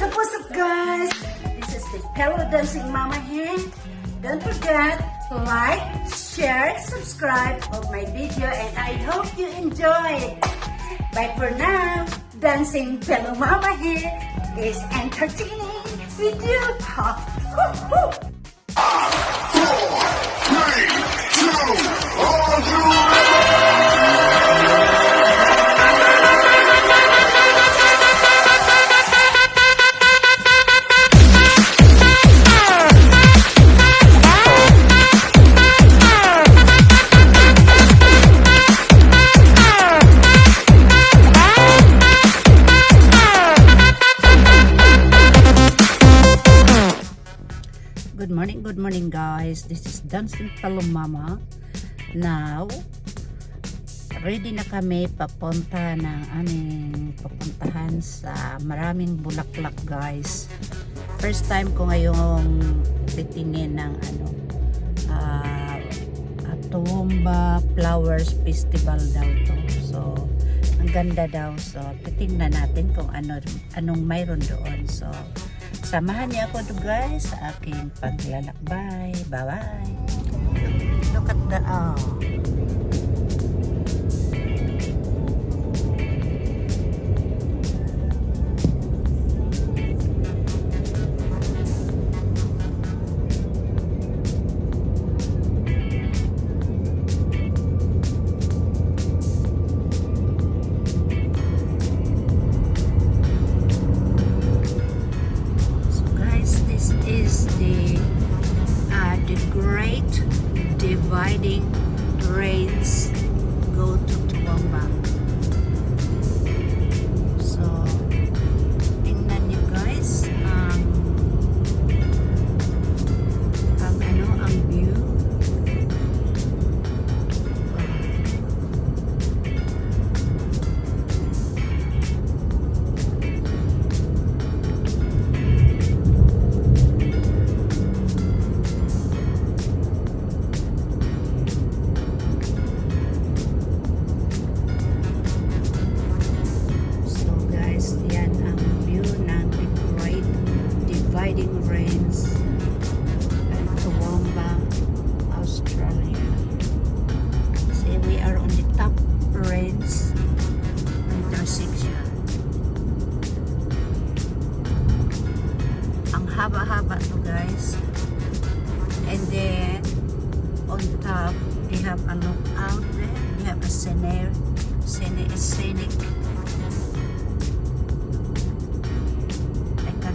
What's up guys? This is the Hello Dancing Mama here. Don't forget to like, share, subscribe of my video and I hope you enjoy it. Bye for now. Dancing Hello Mama here is entertaining video. Woo-hoo! 3, 2, 1, Good morning guys. This is Dancing Hello Mama. Now, ready na kami papunta ng aming pupuntahan sa maraming bulaklak guys. First time ko ngayong titingin ng Toowoomba Flowers Festival daw to. So, ang ganda daw. So, titingnan natin kung anong mayroon doon. So, samahan niyo ako guys sa aking paglalakbay. Bye-bye. Look at the Great Dividing Range go to Toowoomba. So, tingnan nyo guys ang view. Dividing Range at Toowoomba, Australia. See, we are on the top range intersection. Ang haba-haba to guys. And then on top we have a lookout there. We have a scenic.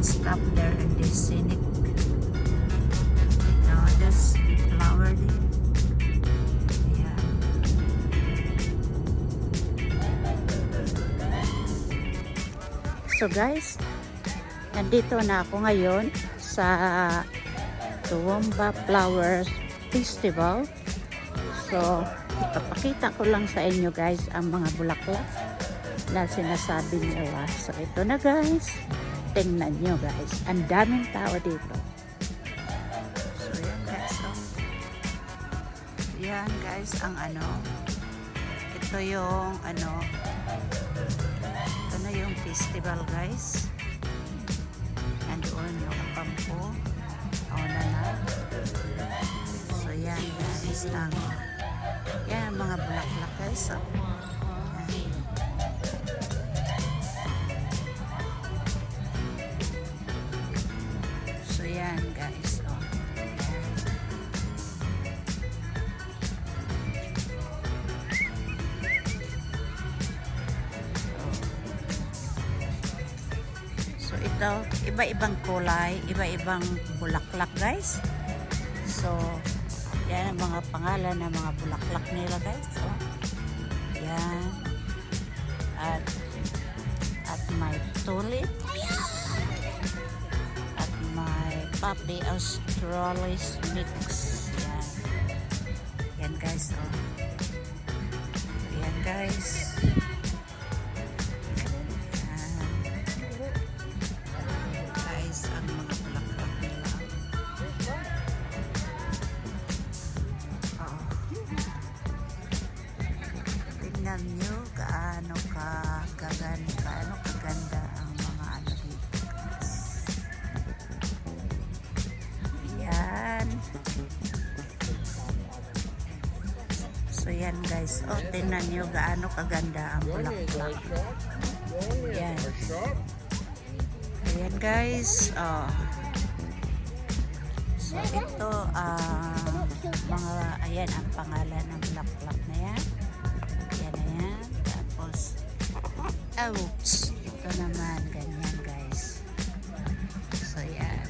Stop there in this scenic. Now that's the flower there. Yeah. So guys, nandito na ako ngayon sa Toowoomba Flowers Festival. So, ipapakita ko lang sa inyo guys ang mga bulaklak na sinasabi nila. So, ito na guys. Tingnan nyo guys, ang daming tao dito. So yan guys, yan guys ang ito yung ito na yung festival guys. Nandoon yung Kapampo, na. So yan guys, yan ang mga bulaklak guys. So, yan guys, so ito, iba-ibang kulay, iba-ibang bulaklak guys. So yan ang mga pangalan ng mga bulaklak nila guys. So yan, at may tulip, Poppy Australis mix. Yan guys. Yan guys. Guys, ang mga bulaklak nila. Tingnan nyo gaano kaganda ang mga dito guys. So yan guys, oh tingnan nyo gaano kaganda ang bulaklak. Yan. Ayan guys, oh. So ito, mga, ayan ang pangalan ng bulaklak na yan. Ayan. Tapos, ouch! Ito naman, ganyan guys. So yan.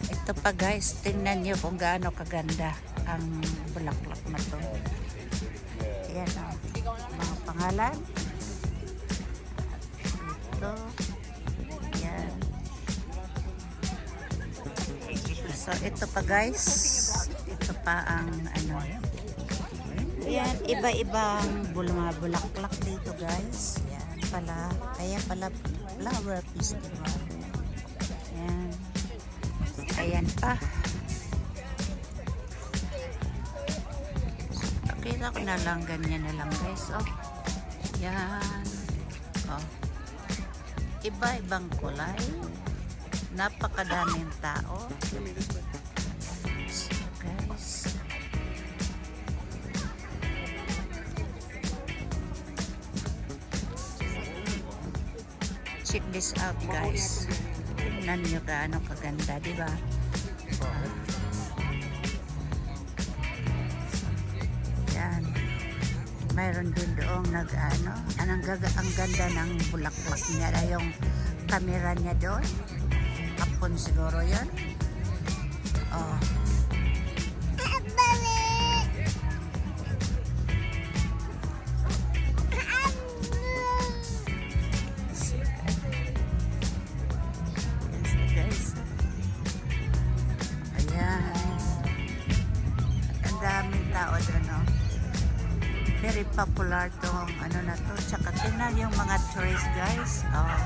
Ito pa guys, tingnan nyo kung gaano kaganda ang bulaklak na to. Ayan o, mga pangalan. Ito. Ayan. So ito pa guys, ito pa ang ano. Ayan, iba-ibang mga bulaklak dito guys. Ayan pala, kaya pala flower festival. Ayan. Ayan pa. Pakita ko na lang, ganyan na lang guys. Oh. Yan. Oh. Iba-ibang kulay. Napakadaming tao. So, guys. Check this out guys. Tingnan nyo gaano kaganda, di ba? Yan. Mayroon din doong nag-ano. Ang ganda ng bulaklak niya. Yung camera niya doon. Hapon siguro yan. Oh. Very popular tong ano na to. Tsaka tingnan yung mga trees guys. Oh.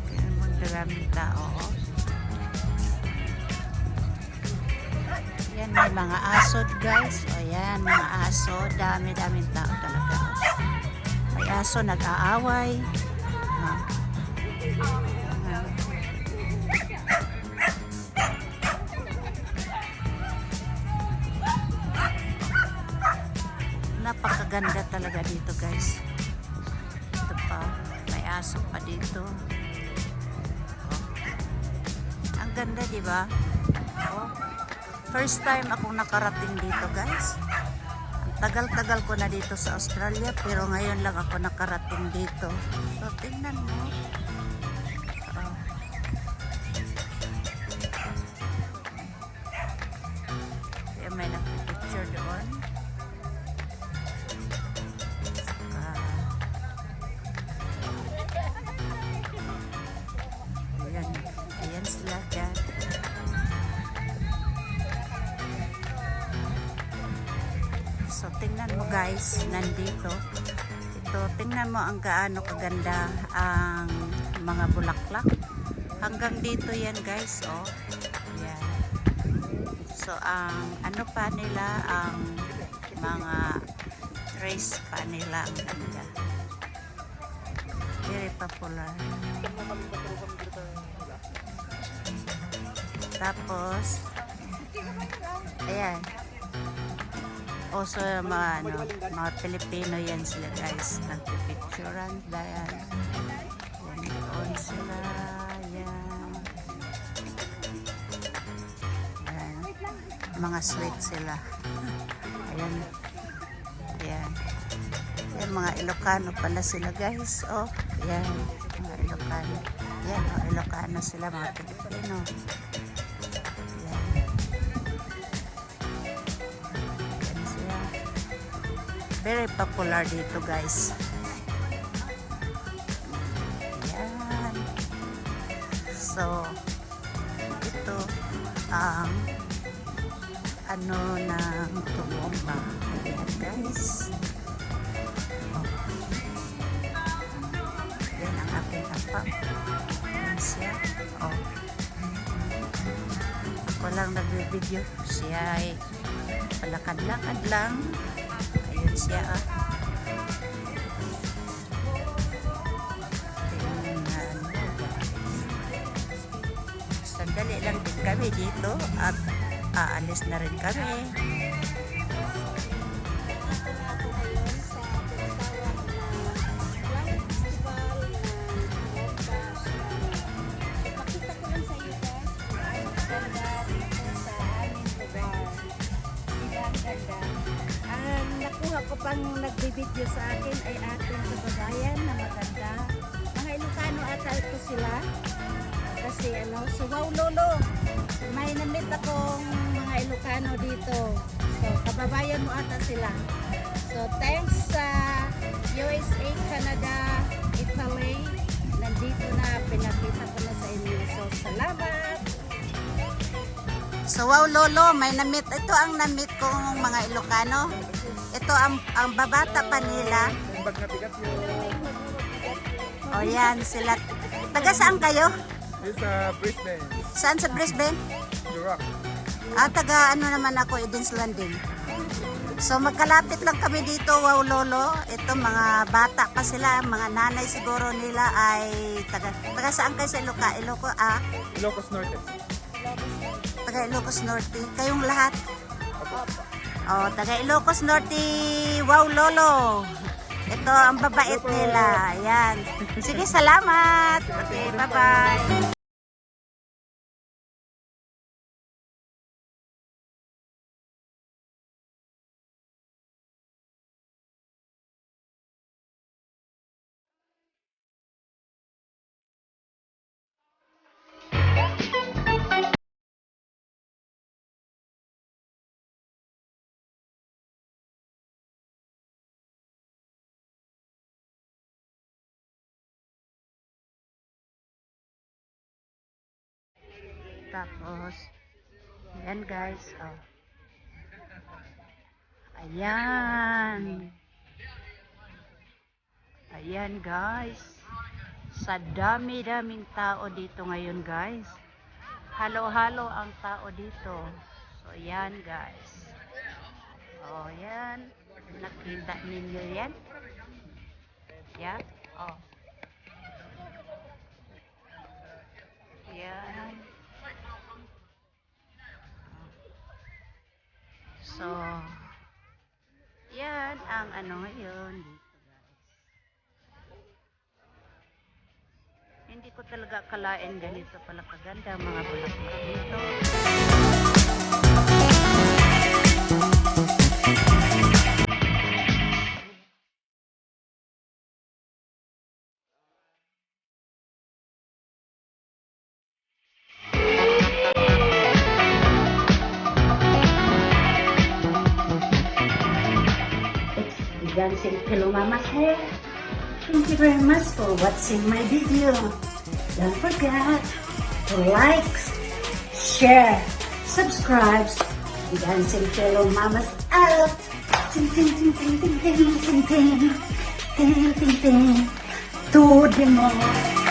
Kaya magdaraming tao. Oh. Yan, may mga aso guys. O yan, mga aso. Dami-daming tao talaga. May aso nag-aaway. Napakaganda talaga dito guys. Ito pa, may aso pa dito. Oh. Ang ganda, di ba? Oh. First time akong nakarating dito guys. Ang tagal-tagal ko na dito sa Australia, pero ngayon lang ako nakarating dito. So tingnan mo. Oh. Kaya may nagpipicture doon. Ayan sila dyan. So tingnan mo guys, nandito. Ito, tingnan mo ang gaano kaganda ang mga bulaklak. Hanggang dito yan guys, oh. Ayan. So ang ano pa nila, ang mga trees pa nila ang ganda. Very popular. Tapos, ayan. Also, mga Pilipino yan sila guys. Nagpipicturan. Ayan. Ayan doon sila. Ayan. Ayan. Mga sweet sila. Ayan. Ayan. Ayan, mga Ilocano pala sila guys. Oh, ayan. Mga Ilocano. Ayan, mga Ilocano sila, mga Pilipino. Very popular dito guys. Ayan. So, ito ang ano ng Toowoomba. Ayan guys. Oh. Yan ang aking apa. Ayan siya. Oh. Ako lang nag-video. Siya ay palakad-lakad lang. Ayun siya ah. Tingnan mo guys. Sandali lang din kami dito at aalis na rin kami. Ang nakuha ko pang nagbibideo sa akin ay ating kababayan na maganda. Mga Ilocano ata ito sila. Kasi so wow lolo, may namit akong mga Ilocano dito. So kababayan mo ata sila. So thanks sa USA, Canada, Italy. Nandito na, pinakita ko na sa inyo. So salamat! So wow lolo, may namit. Ito ang namit kong mga Ilocano. Ito ang babata pa nila. O yan, sila. Taga saan kayo? Sa Brisbane, Saan sa Brisbane? Iraq. Taga ano naman ako, Edens Landing. So magkalapit lang kami dito, wow lolo. Ito mga bata pa sila, mga nanay siguro nila ay taga saan kayo sa Ilocos Norte. taga Ilocos Norte. Kayong lahat? Oh, taga Ilocos Norte, wow lolo. Ito ang babait nila. Ayan. Sige, salamat. Okay, bye-bye. Tapos, ayan guys, oh. Ayan. Ayan guys. Sa dami-daming tao dito ngayon guys. Halo-halo ang tao dito. So, ayan guys. Oh, ayan. Nakita ninyo yan? Yan? Oh. Ayan. So, yan ang ano ngayon dito guys. Hindi ko talaga akalain ganito pala kaganda mga bulaklak dito. Dancing Hello Mama's Hair. Thank you very much for watching my video. Don't forget to like, share, subscribe. Dancing Hello Mama's out. Ting ting ting ting ting ting ting ting ting ting ting. To the more.